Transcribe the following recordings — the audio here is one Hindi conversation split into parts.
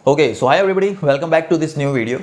Okay so hi everybody, welcome back to this new video.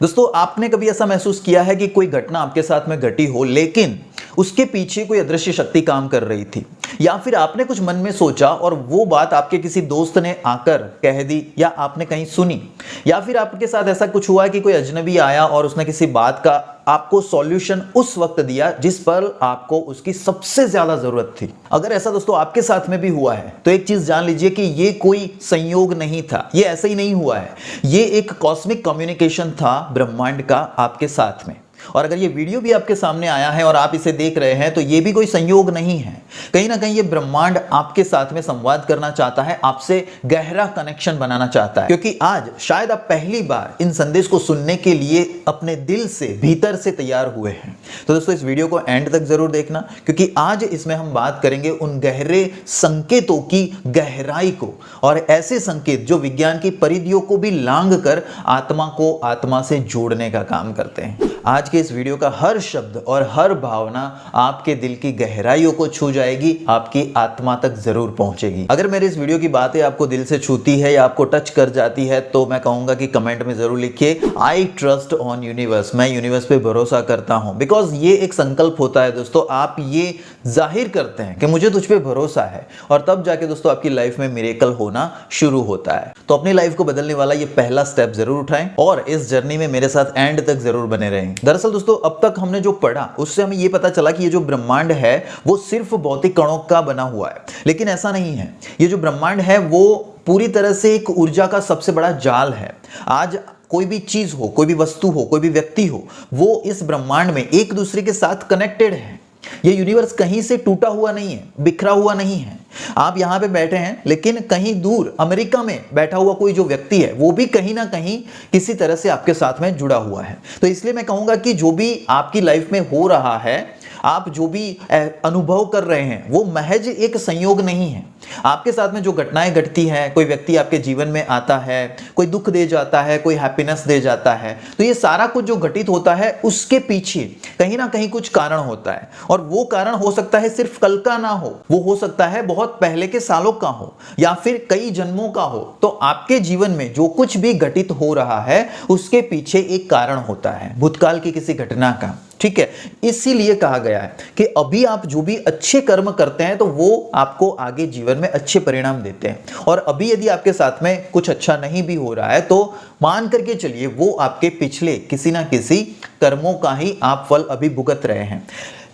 दोस्तों, आपने कभी ऐसा महसूस किया है कि कोई घटना आपके साथ में घटी हो लेकिन उसके पीछे कोई अदृश्य शक्ति काम कर रही थी, या फिर आपने कुछ मन में सोचा और वो बात आपके किसी दोस्त ने आकर कह दी या आपने कहीं सुनी, या फिर आपके साथ ऐसा कुछ हुआ कि कोई अजनबी आया और उसने किसी बात का आपको सॉल्यूशन उस वक्त दिया जिस पर आपको उसकी सबसे ज्यादा जरूरत थी। अगर ऐसा दोस्तों आपके साथ में भी हुआ है तो एक चीज जान लीजिए कि ये कोई संयोग नहीं था, ये ऐसे ही नहीं हुआ है, ये एक कॉस्मिक कम्युनिकेशन था ब्रह्मांड का आपके साथ में। और अगर ये वीडियो भी आपके सामने आया है और आप इसे देख रहे हैं तो ये भी कोई संयोग नहीं है, कहीं ना कहीं ये ब्रह्मांड आपके साथ में संवाद करना चाहता है, आपसे गहरा कनेक्शन बनाना चाहता है, क्योंकि आज शायद आप पहली बार इन संदेश को सुनने के लिए अपने दिल से भीतर से तैयार हुए हैं। तो दोस्तों, इस वीडियो को एंड तक जरूर देखना, क्योंकि आज इसमें हम बात करेंगे उन गहरे संकेतों की गहराई को, और ऐसे संकेत जो विज्ञान की परिधियों को भी लांघ कर आत्मा को आत्मा से जोड़ने का काम करते हैं। आज के इस वीडियो का हर शब्द और हर भावना आपके दिल की गहराइयों को छू जाएगी, आपकी आत्मा तक जरूर पहुंचेगी। अगर मेरे इस वीडियो की बातें आपको दिल से छूती है या आपको टच कर जाती है तो मैं कहूंगा कि कमेंट में जरूर लिखिए आई ट्रस्ट ऑन यूनिवर्स, मैं यूनिवर्स पे भरोसा करता हूं। बिकॉज ये एक संकल्प होता है दोस्तों, आप ये जाहिर करते हैं कि मुझे तुझ पे भरोसा है, और तब जाके दोस्तों आपकी लाइफ में मिरेकल होना शुरू होता है। तो अपनी लाइफ को बदलने वाला ये पहला स्टेप जरूर उठाएं और इस जर्नी में मेरे साथ एंड तक जरूर बने रहें। दरअसल दोस्तों, अब तक हमने जो पढ़ा उससे हमें यह पता चला कि ये जो ब्रह्मांड है वो सिर्फ भौतिक कणों का बना हुआ है, लेकिन ऐसा नहीं है। ये जो ब्रह्मांड है वो पूरी तरह से एक ऊर्जा का सबसे बड़ा जाल है। आज कोई भी चीज हो, कोई भी वस्तु हो, कोई भी व्यक्ति हो, वो इस ब्रह्मांड में एक दूसरे के साथ कनेक्टेड है। ये यूनिवर्स कहीं से टूटा हुआ नहीं है, बिखरा हुआ नहीं है। आप यहां पे बैठे हैं लेकिन कहीं दूर अमेरिका में बैठा हुआ कोई जो व्यक्ति है वो भी कहीं ना कहीं किसी तरह से आपके साथ में जुड़ा हुआ है। तो इसलिए मैं कहूंगा कि जो भी आपकी लाइफ में हो रहा है, आप जो भी अनुभव कर रहे हैं, वो महज एक संयोग नहीं है। आपके साथ में जो घटनाएं घटती हैं, कोई व्यक्ति आपके जीवन में आता है, कोई दुख दे जाता है, कोई हैप्पीनेस दे जाता है, तो ये सारा कुछ जो घटित होता है उसके पीछे कहीं ना कहीं कुछ कारण होता है। और वो कारण हो सकता है सिर्फ कल का ना हो, वो हो सकता है बहुत पहले के सालों का हो या फिर कई जन्मों का हो। तो आपके जीवन में जो कुछ भी घटित हो रहा है उसके पीछे एक कारण होता है, भूतकाल की किसी घटना का। ठीक है, इसीलिए कहा गया है कि अभी आप जो भी अच्छे कर्म करते हैं तो वो आपको आगे जीवन में अच्छे परिणाम देते हैं, और अभी यदि आपके साथ में कुछ अच्छा नहीं भी हो रहा है तो मान करके चलिए वो आपके पिछले किसी ना किसी कर्मों का ही आप फल अभी भुगत रहे हैं।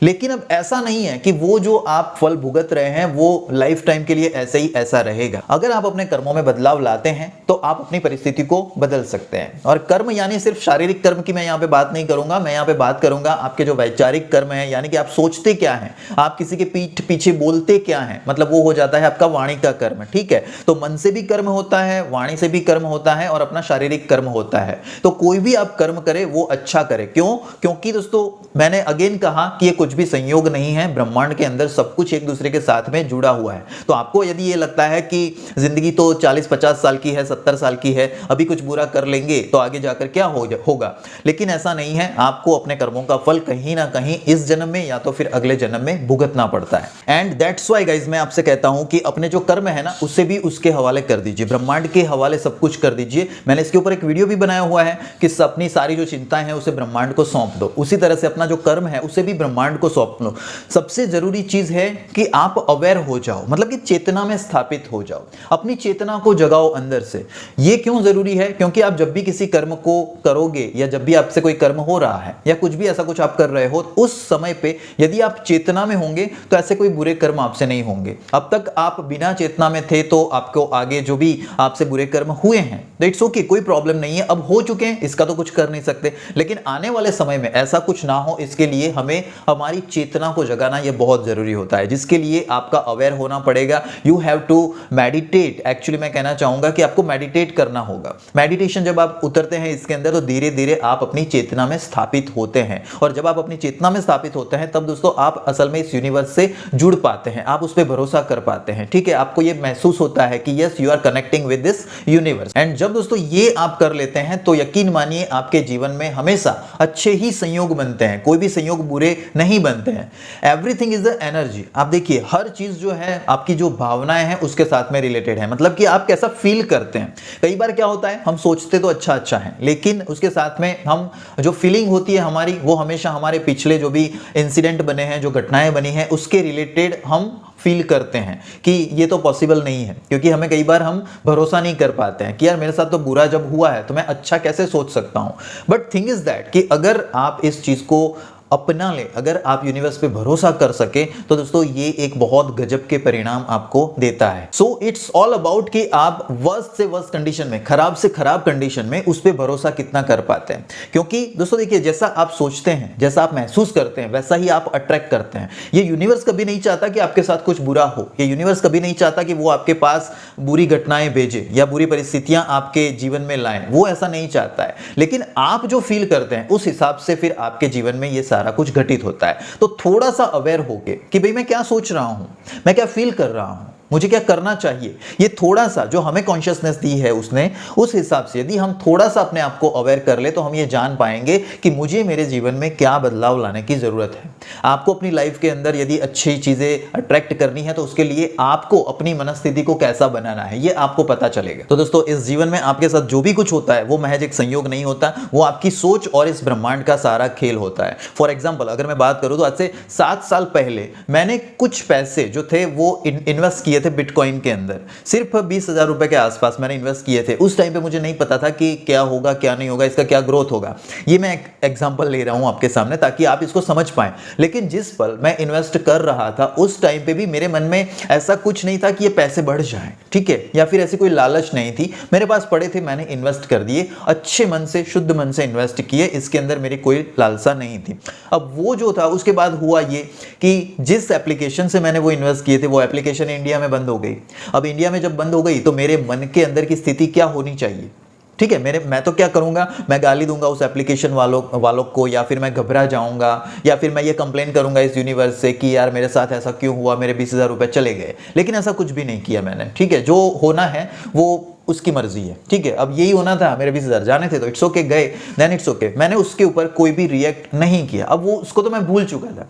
लेकिन अब ऐसा नहीं है कि वो जो आप फल भुगत रहे हैं वो लाइफ टाइम के लिए ऐसे ही ऐसा रहेगा। अगर आप अपने कर्मों में बदलाव लाते हैं तो आप अपनी परिस्थिति को बदल सकते हैं। और कर्म यानी सिर्फ शारीरिक कर्म की मैं यहाँ पे बात नहीं करूंगा, मैं यहाँ पे बात करूंगा आपके जो वैचारिक कर्म है, यानी कि आप सोचते क्या हैं, आप किसी के पीठ पीछे बोलते क्या हैं, मतलब वो हो जाता है आपका वाणी का कर्म। ठीक है, तो मन से भी कर्म होता है, वाणी से भी कर्म होता है, और अपना शारीरिक कर्म होता है। तो कोई भी आप कर्म करे वो अच्छा करे। क्यों? क्योंकि दोस्तों मैंने अगेन कहा कि ये कुछ भी संयोग नहीं है, ब्रह्मांड के अंदर सब कुछ एक दूसरे के साथ में जुड़ा हुआ है। तो आपको यदि ये लगता है कि जिंदगी तो 40-50 साल की है, 70 साल की है, अभी कुछ बुरा कर लेंगे तो आगे जाकर क्या होगा, लेकिन ऐसा नहीं है। आपको अपने कर्मों का फल कहीं ना कहीं इस जन्म में या तो फिर अगले जन्म में भुगतना पड़ता है। एंड दैट्स व्हाई गाइस, मैं आपसे कहता हूं कि अपने जो कर्म है ना उसे भी उसके हवाले कर दीजिए, ब्रह्मांड के हवाले सब कुछ कर दीजिए। मैंने इसके ऊपर एक वीडियो भी बनाया हुआ है कि अपनी सारी जो चिंताएं हैं उसे ब्रह्मांड को सौंप दो। उसी तरह से अपना जो कर्म है उसे भी ब्रह्मांड को सौंप लो। सबसे जरूरी चीज है कि आप अवेयर हो जाओ, मतलब कि चेतना में स्थापित हो जाओ, अपनी चेतना को जगाओ अंदर से। ये क्यों जरूरी है? क्योंकि आप जब भी किसी कर्म को करोगे या जब भी आपसे कोई कर्म हो रहा है या कुछ भी ऐसा कुछ आप कर रहे हो, उस समय पे यदि आप चेतना में होंगे तो ऐसे कोई बुरे कर्म आपसे नहीं होंगे। अब तक आप बिना चेतना में थे तो आपको आगे जो भी आपसे बुरे कर्म हुए हैं दैट्स ओके, कोई प्रॉब्लम नहीं है, अब हो चुके हैं, इसका तो कुछ कर नहीं सकते। लेकिन आने वाले समय में ऐसा कुछ ना हो, इसके लिए हमें हमारी चेतना को जगाना यह बहुत जरूरी होता है, जिसके लिए आपका अवेयर होना पड़ेगा। You have to meditate. Actually मैं कहना चाहूंगा कि आपको मेडिटेट करना होगा। मेडिटेशन जब आप उतरते हैं इसके अंदर तो धीरे धीरे आप अपनी चेतना में स्थापित होते हैं, और जब आप अपनी चेतना में स्थापित होते हैं तब दोस्तों आप असल में इस यूनिवर्स से जुड़ पाते हैं, आप उस पर भरोसा कर पाते हैं। ठीक है, आपको यह महसूस होता है कि yes you are connecting with this universe. And जब दोस्तों ये आप कर लेते हैं तो यकीन मानिए आपके जीवन में हमेशा अच्छे ही संयोग बनते हैं, कोई भी संयोग बुरे नहीं नहीं बनते हैं। Everything is the energy. आप देखिए हर चीज जो है आपकी जो भावनाएं हैं उसके साथ में रिलेटेड है, मतलब कि आप कैसा फील करते हैं। कई बार क्या होता है हम सोचते तो अच्छा अच्छा है, लेकिन उसके साथ में हम जो फीलिंग होती है हमारी वो हमेशा हमारे पिछले जो भी इंसिडेंट बने हैं, जो घटनाएं बनी हैं उसके रिलेटेड हम फील करते हैं कि ये तो पॉसिबल नहीं है, क्योंकि हमें कई बार हम भरोसा नहीं कर पाते हैं कि यार मेरे साथ तो बुरा जब हुआ है तो मैं अच्छा कैसे सोच सकता हूं। बट थिंग इज दैट कि अगर आप इस चीज को अपना ले, अगर आप यूनिवर्स पे भरोसा कर सके तो दोस्तों ये एक बहुत गजब के परिणाम आपको देता है। सो इट्स ऑल अबाउट कि आप वर्स्ट से वर्स्ट कंडीशन में, खराब से खराब कंडीशन में उस पे भरोसा कितना कर पाते हैं। क्योंकि दोस्तों देखिए जैसा आप सोचते हैं, जैसा आप महसूस करते हैं, वैसा ही आप अट्रैक्ट करते हैं। ये यूनिवर्स कभी नहीं चाहता कि आपके साथ कुछ बुरा हो, ये यूनिवर्स कभी नहीं चाहता कि वो आपके पास बुरी घटनाएं भेजे या बुरी परिस्थितियां आपके जीवन में लाएं, वो ऐसा नहीं चाहता है। लेकिन आप जो फील करते हैं उस हिसाब से फिर आपके जीवन में ये सारा कुछ घटित होता है। तो थोड़ा सा अवेयर होके कि भाई मैं क्या सोच रहा हूं, मैं क्या फील कर रहा हूं, मुझे क्या करना चाहिए, ये थोड़ा सा जो हमें कॉन्शियसनेस दी है उसने, उस हिसाब से यदि हम थोड़ा सा अपने आप को अवेयर कर ले तो हम ये जान पाएंगे कि मुझे मेरे जीवन में क्या बदलाव लाने की जरूरत है। आपको अपनी लाइफ के अंदर यदि अच्छी चीजें अट्रैक्ट करनी है तो उसके लिए आपको अपनी मनस्थिति को कैसा बनाना है ये आपको पता चलेगा। तो दोस्तों इस जीवन में आपके साथ जो भी कुछ होता है वो महज एक संयोग नहीं होता, वो आपकी सोच और इस ब्रह्मांड का सारा खेल होता है। फॉर एग्जाम्पल अगर मैं बात करूं तो आज से 7 साल पहले मैंने कुछ पैसे जो थे वो इन्वेस्ट किए थे बिटकॉइन के अंदर। सिर्फ 20,000 रुपए के आसपास मैंने इन्वेस्ट किए थे। उस टाइम पे मुझे नहीं पता था कि क्या होगा क्या नहीं होगा, इसका क्या ग्रोथ होगा। ये मैं एक एग्जांपल ले रहा हूं आपके सामने ताकि आप इसको समझ पाएं। लेकिन जिस पल मैं इन्वेस्ट कर रहा था उस टाइम पे भी मेरे मन में ऐसा कुछ नहीं था कि ये पैसे बढ़ जाएं, ठीक है, या फिर ऐसी कोई लालच नहीं थी। मेरे पास पड़े थे, मैंने इन्वेस्ट कर दिए, अच्छे मन से शुद्ध मन से इन्वेस्ट किए, इसके अंदर मेरी कोई लालसा नहीं थी। अब वो जो था उसके बाद हुआ ये कि जिस एप्लीकेशन से मैंने वो इन्वेस्ट किए थे वो एप्लीकेशन इंडिया में बंद हो गई। अब इंडिया में जब बंद हो गई तो मेरे मन के अंदर की स्थिति क्या होनी चाहिए, ठीक है, मैं तो क्या करूंगा, मैं गाली दूंगा उस एप्लीकेशन वालों को, या फिर मैं घबरा जाऊंगा, या फिर मैं ये कंप्लेन करूंगा इस यूनिवर्स से कि यार मेरे साथ ऐसा क्यों हुआ, मेरे 20,000 रुपए चले गए। लेकिन ऐसा कुछ भी नहीं किया मैंने, ठीक है, जो होना है वो उसकी मर्जी है, ठीक है। अब यही होना था, मेरे 20,000 जाने थे तो इट्स ओके, गए, देन इट्स ओके। मैंने उसके ऊपर कोई भी रिएक्ट नहीं किया। अब वो उसको तो मैं भूल चुका था।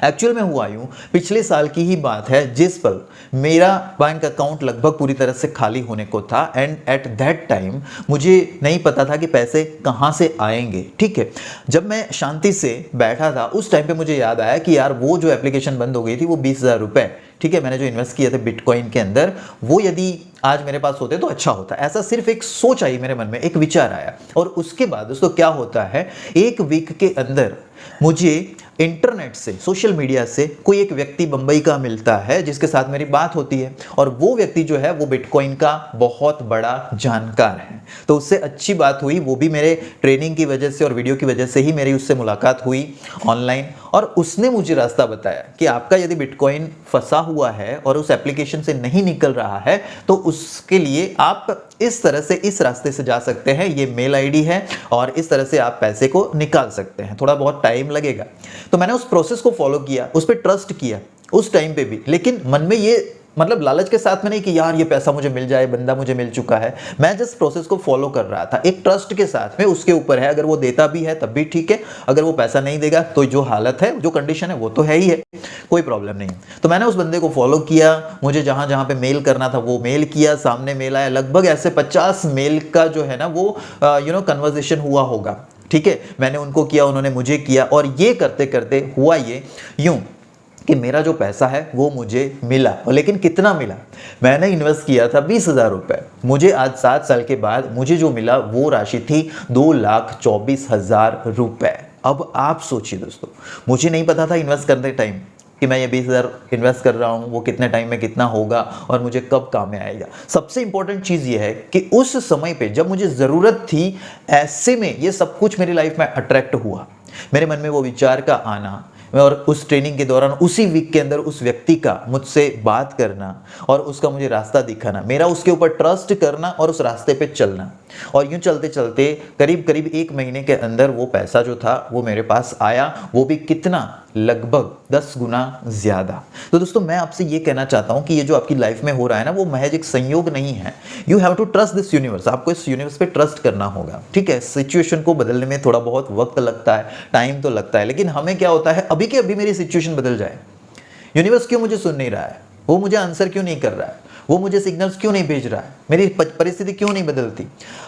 एक्चुअल में हुआ यूं, पिछले साल की ही बात है जिस पल मेरा बैंक अकाउंट लगभग पूरी तरह से खाली होने को था, एंड एट दैट टाइम मुझे नहीं पता था कि पैसे कहां से आएंगे, ठीक है। जब मैं शांति से बैठा था उस टाइम पे मुझे याद आया कि यार वो जो एप्लीकेशन बंद हो गई थी वो 20,000 रुपए, ठीक है, मैंने जो इन्वेस्ट किए थे बिटकॉइन के अंदर, वो यदि आज मेरे पास होते तो अच्छा होता। ऐसा सिर्फ एक सोच आई मेरे मन में, एक विचार आया। और उसके बाद दोस्तों क्या होता है, एक वीक के अंदर मुझे इंटरनेट से, सोशल मीडिया से कोई एक व्यक्ति बंबई का मिलता है जिसके साथ मेरी बात होती है, और वो व्यक्ति जो है वो बिटकॉइन का बहुत बड़ा जानकार है। तो उससे अच्छी बात हुई, वो भी मेरे ट्रेनिंग की वजह से और वीडियो की वजह से ही मेरी उससे मुलाकात हुई ऑनलाइन, और उसने मुझे रास्ता बताया कि आपका यदि बिटकॉइन फंसा हुआ है और उस एप्लीकेशन से नहीं निकल रहा है तो उसके लिए आप इस तरह से, इस रास्ते से जा सकते हैं, ये मेल आईडी है और इस तरह से आप पैसे को निकाल सकते हैं, थोड़ा बहुत टाइम लगेगा। तो मैंने उस प्रोसेस को फॉलो किया, उस पर ट्रस्ट किया उस टाइम पे भी, लेकिन मन में ये मतलब लालच के साथ में नहीं कि यार ये पैसा मुझे मिल जाए, बंदा मुझे मिल चुका है। मैं जिस प्रोसेस को फॉलो कर रहा था एक ट्रस्ट के साथ में, उसके ऊपर है, अगर वो देता भी है तब भी ठीक है, अगर वो पैसा नहीं देगा तो जो हालत है, जो कंडीशन है वो तो है ही है, कोई प्रॉब्लम नहीं। तो मैंने उस बंदे को फॉलो किया, मुझे जहां जहां पे मेल करना था वो मेल किया, सामने मेल आया, लगभग ऐसे 50 मेल का जो है ना वो कन्वर्सेशन हुआ होगा, ठीक है। मैंने उनको किया, उन्होंने मुझे किया, और ये करते करते हुआ ये यूं कि मेरा जो पैसा है वो मुझे मिला। और लेकिन कितना मिला, मैंने इन्वेस्ट किया था 20,000 रुपए, मुझे आज 7 साल के बाद मुझे जो मिला वो राशि थी 2,24,000 रुपए। अब आप सोचिए दोस्तों, मुझे नहीं पता था इन्वेस्ट करते टाइम कि मैं ये 20,000 इन्वेस्ट कर रहा हूँ, वो कितने टाइम में कितना होगा और मुझे कब काम में आएगा। सबसे इंपॉर्टेंट चीज़ ये है कि उस समय पे जब मुझे ज़रूरत थी, ऐसे में ये सब कुछ मेरी लाइफ में अट्रैक्ट हुआ। मेरे मन में वो विचार का आना, और उस ट्रेनिंग के दौरान उसी वीक के अंदर उस व्यक्ति का मुझसे बात करना और उसका मुझे रास्ता दिखाना, मेरा उसके ऊपर ट्रस्ट करना और उस रास्ते पे चलना, और यूं चलते चलते करीब करीब 1 महीने के अंदर वो पैसा जो था वो मेरे पास आया। वो भी कितना, लगभग 10 गुना ज़्यादा। तो दोस्तों मैं आपसे ये कहना चाहता हूँ कि ये जो आपकी लाइफ में हो रहा है ना, वो महज एक संयोग नहीं है। You have to trust this universe. आपको इस यूनिवर्स पे ट्रस्ट करना होगा, ठीक है। सिचुएशन को बदलने में थोड़ा बहुत वक्त लगता है, टाइम तो लगता है, लेकिन हमें क्या होता है, अभी के अभी मेरी सिचुएशन बदल जाए। यूनिवर्स क्यों मुझे सुन नहीं रहा है, वो मुझे आंसर क्यों नहीं कर रहा है, वो मुझे सिग्नल्स क्यों नहीं भेज रहा है, मेरी परिस्थिति क्यों नहीं बदलती।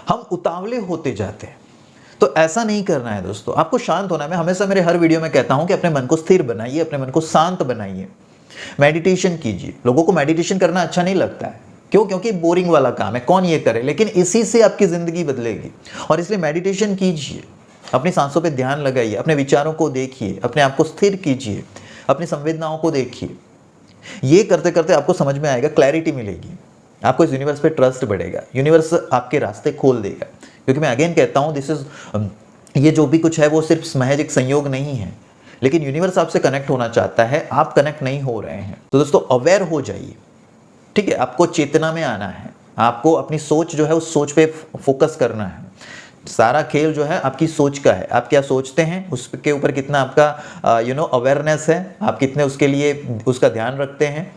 हम उतावले होते जाते हैं। तो ऐसा नहीं करना है दोस्तों, आपको शांत होना है। मैं हमेशा मेरे हर वीडियो में कहता हूं कि अपने मन को स्थिर बनाइए, अपने मन को शांत बनाइए, मेडिटेशन कीजिए। लोगों को मेडिटेशन करना अच्छा नहीं लगता है, क्यों? क्योंकि बोरिंग वाला काम है, कौन ये करे, लेकिन इसी से आपकी जिंदगी बदलेगी। और इसलिए मेडिटेशन कीजिए, अपनी सांसों पे ध्यान लगाइए, अपने विचारों को देखिए, अपने आप को स्थिर कीजिए, अपनी संवेदनाओं को देखिए। ये करते करते आपको समझ में आएगा, क्लैरिटी मिलेगी, आपको इस यूनिवर्स पे ट्रस्ट बढ़ेगा, यूनिवर्स आपके रास्ते खोल देगा। क्योंकि मैं अगेन कहता हूँ, दिस इज ये जो भी कुछ है वो सिर्फ महज एक संयोग नहीं है, लेकिन यूनिवर्स आपसे कनेक्ट होना चाहता है, आप कनेक्ट नहीं हो रहे हैं। तो दोस्तों अवेयर हो जाइए, ठीक है। आपको चेतना में आना है, आपको अपनी सोच जो है उस सोच पे फोकस करना है। सारा खेल जो है आपकी सोच का है, आप क्या सोचते हैं उसके ऊपर कितना आपका अवेयरनेस है, आप कितने उसके लिए उसका ध्यान रखते हैं,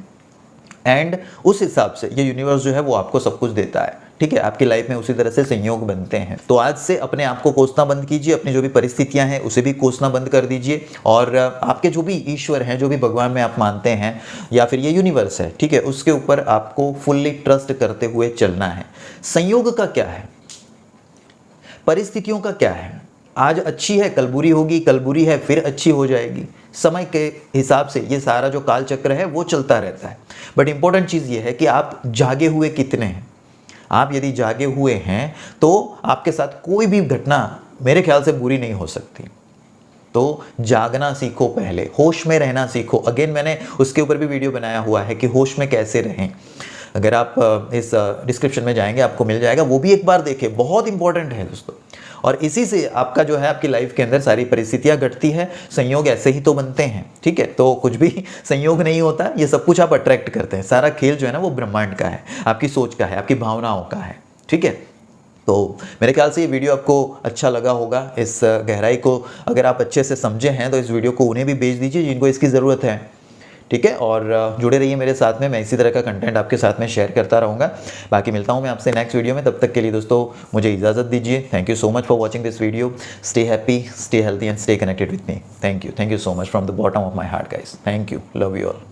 एंड उस हिसाब से ये यूनिवर्स जो है वो आपको सब कुछ देता है, ठीक है। आपकी लाइफ में उसी तरह से संयोग बनते हैं। तो आज से अपने आप को कोसना बंद कीजिए, अपनी जो भी परिस्थितियां हैं उसे भी कोसना बंद कर दीजिए, और आपके जो भी ईश्वर हैं, जो भी भगवान में आप मानते हैं, या फिर ये यूनिवर्स है, ठीक है, उसके ऊपर आपको फुल्ली ट्रस्ट करते हुए चलना है। संयोग का क्या है, परिस्थितियों का क्या है, आज अच्छी है कल बुरी होगी, कल बुरी है फिर अच्छी हो जाएगी। समय के हिसाब से ये सारा जो काल चक्र है वो चलता रहता है। बट इंपॉर्टेंट चीज़ ये है कि आप जागे हुए कितने हैं। आप यदि जागे हुए हैं तो आपके साथ कोई भी घटना मेरे ख्याल से बुरी नहीं हो सकती। तो जागना सीखो, पहले होश में रहना सीखो। अगेन मैंने उसके ऊपर भी वीडियो बनाया हुआ है कि होश में कैसे रहें। अगर आप इस डिस्क्रिप्शन में जाएंगे आपको मिल जाएगा, वो भी एक बार देखें, बहुत इंपॉर्टेंट है दोस्तों। और इसी से आपका जो है आपकी लाइफ के अंदर सारी परिस्थितियां घटती है, संयोग ऐसे ही तो बनते हैं, ठीक है। तो कुछ भी संयोग नहीं होता, ये सब कुछ आप अट्रैक्ट करते हैं। सारा खेल जो है ना वो ब्रह्मांड का है, आपकी सोच का है, आपकी भावनाओं का है, ठीक है। तो मेरे ख्याल से ये वीडियो आपको अच्छा लगा होगा। इस गहराई को अगर आप अच्छे से समझे हैं तो इस वीडियो को उन्हें भी भेज दीजिए जिनको इसकी ज़रूरत है, ठीक है। और जुड़े रहिए मेरे साथ में, मैं इसी तरह का कंटेंट आपके साथ में शेयर करता रहूँगा। बाकी मिलता हूँ मैं आपसे नेक्स्ट वीडियो में, तब तक के लिए दोस्तों मुझे इजाज़त दीजिए। Thank you so much for watching this video. Stay happy, stay healthy and stay connected with me. Thank you so much from the bottom of my heart guys. Thank you, love you all.